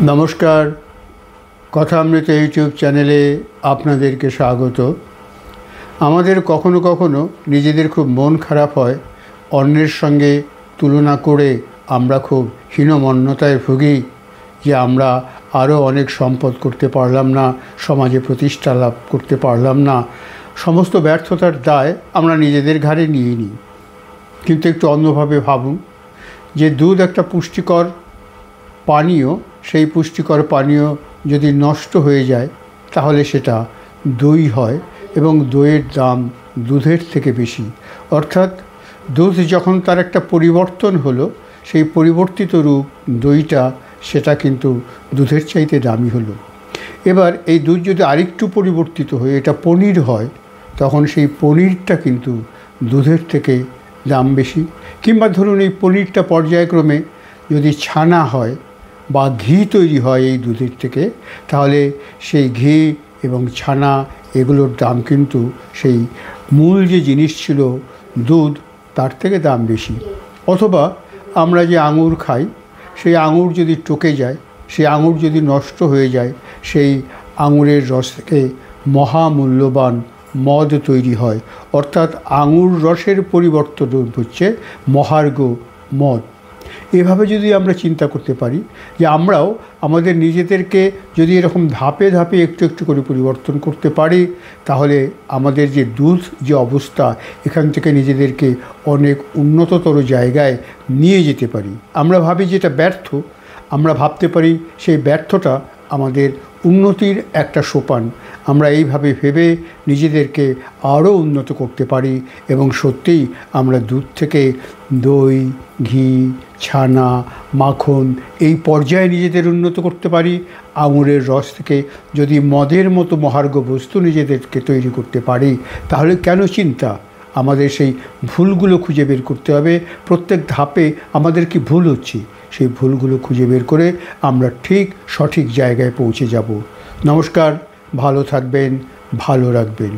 নমস্কার, কথামৃত ইউটিউব চ্যানেলে আপনাদেরকে স্বাগত। আমাদের কখনো কখনো নিজেদের খুব মন খারাপ হয়, অন্যের সঙ্গে তুলনা করে আমরা খুব হীনমন্যতায় ভুগি যে আমরা আরও অনেক সম্পদ করতে পারলাম না, সমাজে প্রতিষ্ঠা লাভ করতে পারলাম না। সমস্ত ব্যর্থতার দায় আমরা নিজেদের ঘাড়ে নিয়ে নিই। কিন্তু একটু অন্যভাবে ভাবুন যে দুধ একটা পুষ্টিকর পানীয়, সেই পুষ্টিকর পানীয় যদি নষ্ট হয়ে যায় তাহলে সেটা দই হয় এবং দইয়ের দাম দুধের থেকে বেশি। অর্থাৎ দুধ যখন তার একটা পরিবর্তন হলো, সেই পরিবর্তিত রূপ দইটা সেটা কিন্তু দুধের চাইতে দামি হলো। এবার এই দুধ যদি আরেকটু পরিবর্তিত হয়ে এটা পনির হয়, তখন সেই পনিরটা কিন্তু দুধের থেকে দাম বেশি। কিংবা ধরুন এই পনিরটা পর্যায়ক্রমে যদি ছানা হয় বা ঘি তৈরি হয় এই দুধের থেকে, তাহলে সেই ঘি এবং ছানা এগুলোর দাম কিন্তু সেই মূল যে জিনিস ছিল দুধ, তার থেকে দাম বেশি। অথবা আমরা যে আঙুর খাই, সেই আঙুর যদি টকে যায়, সেই আঙুর যদি নষ্ট হয়ে যায়, সেই আঙুরের রস থেকে মহামূল্যবান মদ তৈরি হয়। অর্থাৎ আঙুর রসের পরিবর্তন হচ্ছে মহার্ঘ মদ। এভাবে যদি আমরা চিন্তা করতে পারি যে আমরাও আমাদের নিজেদেরকে যদি এরকম ধাপে ধাপে একটু একটু করে পরিবর্তন করতে পারি, তাহলে আমাদের যে দুধ যে অবস্থা, এখান থেকে নিজেদেরকে অনেক উন্নততর জায়গায় নিয়ে যেতে পারি। আমরা ভাবি যেটা ব্যর্থ, আমরা ভাবতে পারি সেই ব্যর্থটা আমাদের উন্নতির একটা সোপান। আমরা এইভাবে ভেবে নিজেদেরকে আরও উন্নত করতে পারি এবং সত্যিই আমরা দুধ থেকে দই, ঘি, ছানা, মাখন এই পর্যায়ে নিজেদের উন্নত করতে পারি। আঙুরের রস থেকে যদি মদের মতো মহার্ঘ বস্তু নিজেদেরকে তৈরি করতে পারি, তাহলে কেন চিন্তা? আমাদের সেই ভুলগুলো খুঁজে বের করতে হবে। প্রত্যেক ধাপে আমাদের কি ভুল হচ্ছে, সেই ভুলগুলো খুঁজে বের করে আমরা ঠিক সঠিক জায়গায় পৌঁছে যাব। নমস্কার, ভালো থাকবেন, ভালো রাখবেন।